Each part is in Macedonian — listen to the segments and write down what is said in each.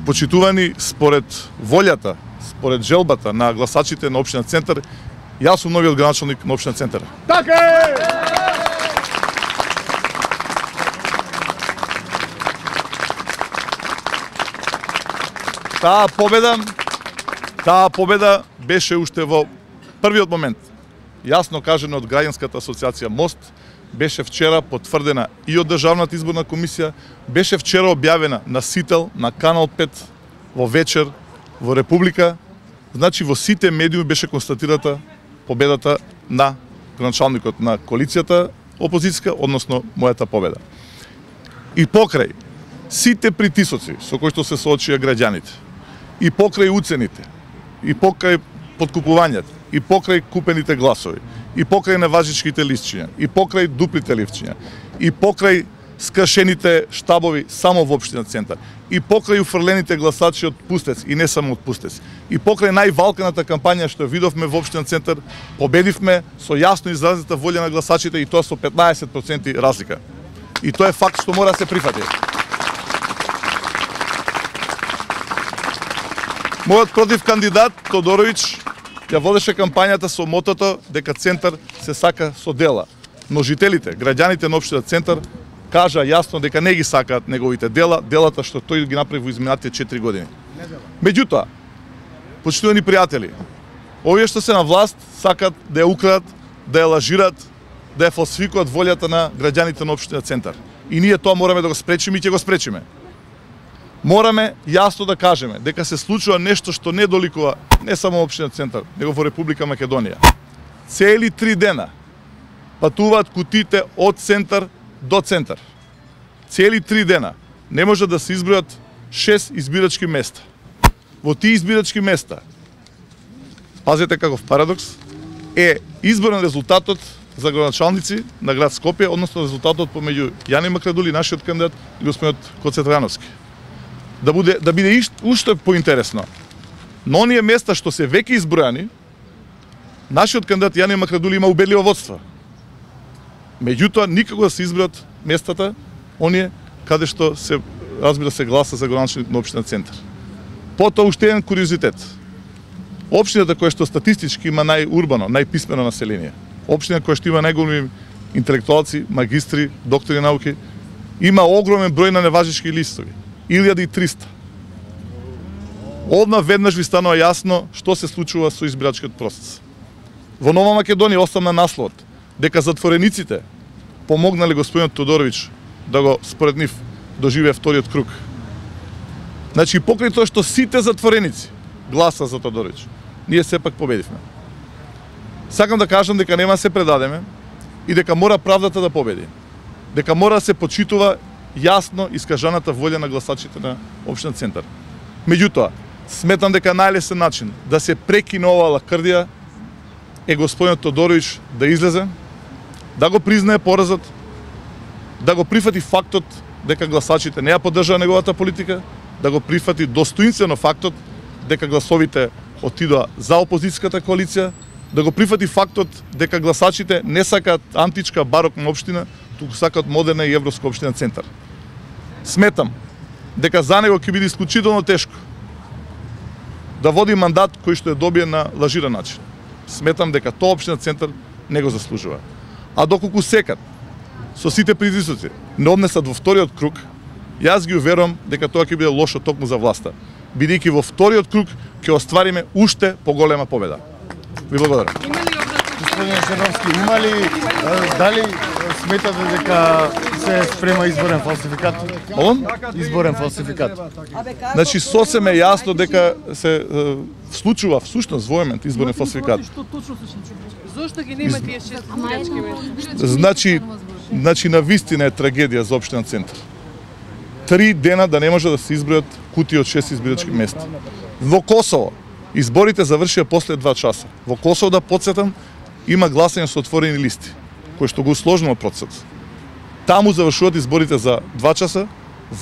Почитувани, според волјата, според желбата на гласачите на општина Центар, јас сум новиот градоначалник на општина Центар. Така е! Таа победа беше уште во првиот момент. Јасно кажено од граѓанската асоциација Мост, беше вчера потврдена и од Државната изборна комисија, беше вчера објавена на Сител, на Канал 5, во вечер, во Република. Значи во сите медиуми беше констатирата победата на градоначалникот на коалицијата опозицијска, односно мојата победа. И покрај сите притисоци со кои што се соочија граѓаните, и покрај уцените, и покрај подкупувањето, и покрај купените гласови, и покрај неважичките листчиња, и покрај дуплите листчиња, и покрај скршените штабови само во општина Центар, и покрај уфрлените гласачи од Пустец и не само од Пустец, и покрај највалканата кампања што видовме во општина Центар, победивме со јасно изразита волја на гласачите и тоа со 15% разлика. И тоа е факт што мора да се прифати. Мојот против кандидат Тодоровиќ ја водеше кампањата со мотото дека Центар се сака со дела. Но жителите, граѓаните на општина Центар кажа јасно дека не ги сакаат неговите дела, делата што тој ги направи во изминатите 4 години. Меѓутоа, почитувани пријатели, овие што се на власт сакаат да ја украдат, да ја лажираат, да ја фалсификуваат волјата на граѓаните на општина Центар. И ние тоа мораме да го спречиме и ќе го спречиме. Мораме јасно да кажеме дека се случува нешто што не доликува не само општина Центар, него во Република Македонија. Цели 3 дена патуваат кутиите од Центар до Центар. Цели 3 дена не може да се избројат 6 избирачки места. Во тие избирачки места, пазете каков парадокс, е изборен резултатот за градоначалници на град Скопје, односно резултатот помеѓу Јани Макрадули, нашиот кандидат, и господинот Коце Трајановски. Да биде уште поинтересно, на оние места што се веќе избројани, нашиот кандидат Јани Макрадули има убедливо водство. Меѓутоа, никако да се избројат местата, оние каде што се, разбира се, гласа за градоначалник на општина Центар. Потоа уште еден куриозитет. Општината која што статистички има најурбано, најписмено население, општина која што има најголеми интелектуалци, магистри, доктори науки, има огромен број на неважички листови. 1300. Одма веднаш ви станува јасно што се случува со избирачкиот процес. Во Нова Македонија остана насловот дека затворениците помогнале господинот Тодоровиќ да го, според нив, доживее вториот круг. Значи, покрај тоа што сите затвореници гласа за Тодоровиќ, ние сепак победивме. Сакам да кажам дека нема да се предадеме и дека мора правдата да победи. Дека мора да се почитува јасно искажаната волја на гласачите на општина Центар. Меѓутоа, сметам дека најлесен начин да се прекине оваа лакрдија е господинот Тодоровиќ да излезе, да го признае поразот, да го прифати фактот дека гласачите не ја поддржаа неговата политика, да го прифати достоинствено фактот дека гласовите отидоа за опозицијската коалиција, да го прифати фактот дека гласачите не сакаат античка барокна општина, туку сакаат модерна и европска општина Центар. Сметам дека за него ќе биде исклучително тешко да води мандат кој што е добие на лажиран начин. Сметам дека тоа општина Центар не го заслужува. А доколку секад со сите притисоци не однесат во вториот круг, јас ги уверувам дека тоа ќе биде лошо токму за власта, бидејќи во вториот круг ќе оствариме уште поголема победа. Ви благодарам. Господин Шеновски, има ли, дали сметате дека се спрема изборен фалсификат? Изборен фалсификат. Значи, сосем е јасно дека се случува всушност во момент изборен фалсификат. Зошто ги нема тие 6 избирачки места? Значи, навистина е трагедија за општина Центар. 3 дена да не може да се избројат кутии од 6 избирачки места. Во Косово изборите завршија после 2 часа. Во Косово, да подсетам, има гласање со отворени листи, кој што го усложнува процесот. Таму завршуваат изборите за 2 часа,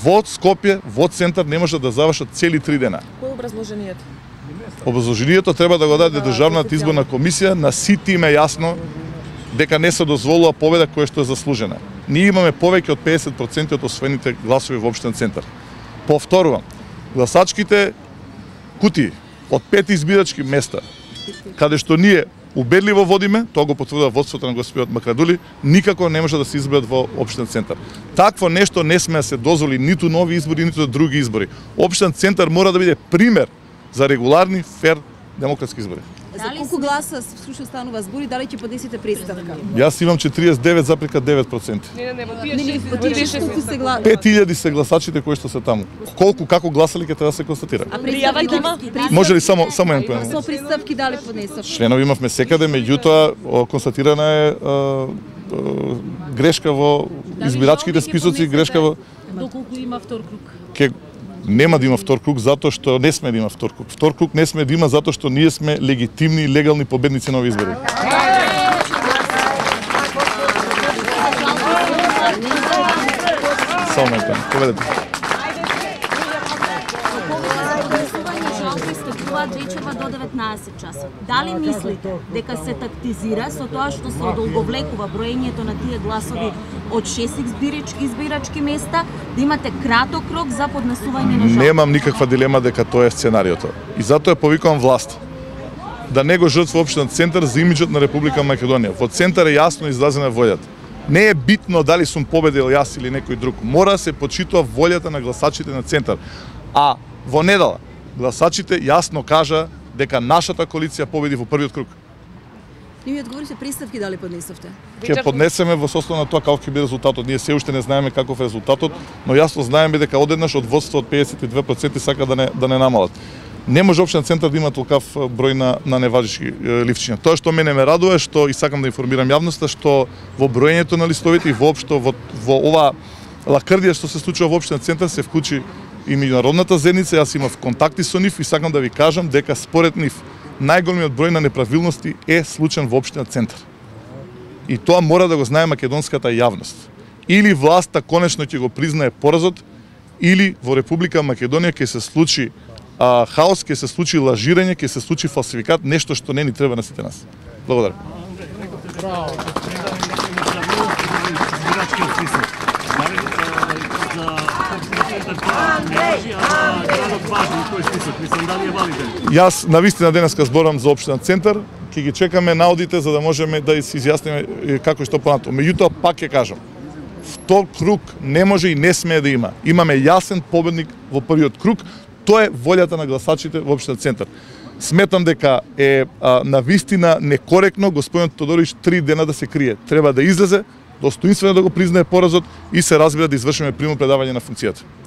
во Скопје, во Центар не може да завршат цели 3 дена. Кој е образложението? Образложението треба да го даде Државната изборна комисија, на сите им е јасно дека не се дозволува победа која што е заслужена. Ние имаме повеќе од 50% од освоените гласови во општина Центар. Повторувам, гласачките кутии од 5 избирачки места, каде што ние убедливо водиме, тоа го потврдува водството на господинот Макрадули, никако не може да се изберат во општинен центар. Такво нешто не сме да се дозволи ниту нови избори, ниту други избори. Општинен центар мора да биде пример за регуларни, фер, демократски избори. За колку гласа слуша станува збори, дали ќе поднесете представка? Јас имам 49,9%. Не, Колку се гласа? 5000 се гласачите кои што се таму. Колку, како гласали ќе треба да се констатира. А представки има? Може ли само еден поен? Со представки дали поднесовте? Членови имавме секаде, меѓутоа констатирана е грешка во избирачките списоци, грешка во... Доколку има втор круг? Нема да има втор круг затоа што не сме да има втор круг. Втор круг не сме да има затоа што ние сме легитимни и легални победници на овие избори. Само момент, поведете. Вечерва до 19 часа. Дали мислите дека се тактизира со тоа што се одолговлекува броењето на тие гласови од 6 избирачки места, да имате краток рок за поднесување на жалби? Немам никаква дилема дека тоа е сценариото. И затоа повикувам власт да не го жртва општинен центар за имиджот на Република Македонија. Во центар е јасно изразена волјата. Не е битно дали сум победил јас или некој друг. Мора да се почитува волјата на гласачите на центар. А во недела гласачите јасно кажа дека нашата коалиција победи во првиот круг. Ние одговорите представки дали поднесовте? Ќе поднесеме во состојба на тоа каков ќе биде резултатот. Ние се уште не знаеме каков е резултатот, но јасно знаеме дека одеднаш од водство од 52% сака да не намалат. Не може општинен центар да има толкав број на неважички лифчиња. Тоа што мене ме радува е што и сакам да информирам јавноста што во броењето на листовите и воопшто во ова лакрдија што се случува во општинен центар се вклучи и меѓународната заедница. Јас имав контакти со нив и сакам да ви кажам дека според нив најголемиот број на неправилности е случен во општинен центар. И тоа мора да го знае македонската јавност. Или власта конечно ќе го признае поразот, или во Република Македонија ќе се случи хаос, ќе се случи лажирање, ќе се случи фалсификат, нешто што не ни треба на сите нас. Благодарам. Јас навистина денеска зборам за општинен центар, ќе ги чекаме наудите за да можеме да се изјасниме како и што понатаму. Меѓутоа пак ќе кажам, втор круг не може и не смее да има. Имаме јасен победник во првиот круг, тоа е волјата на гласачите во општинен центар. Сметам дека е навистина некоректно господинот Тодорич 3 дена да се крие. Треба да излезе, достоинствено да го признае поразот и се разбира да извршиме примо предавање на функцијата.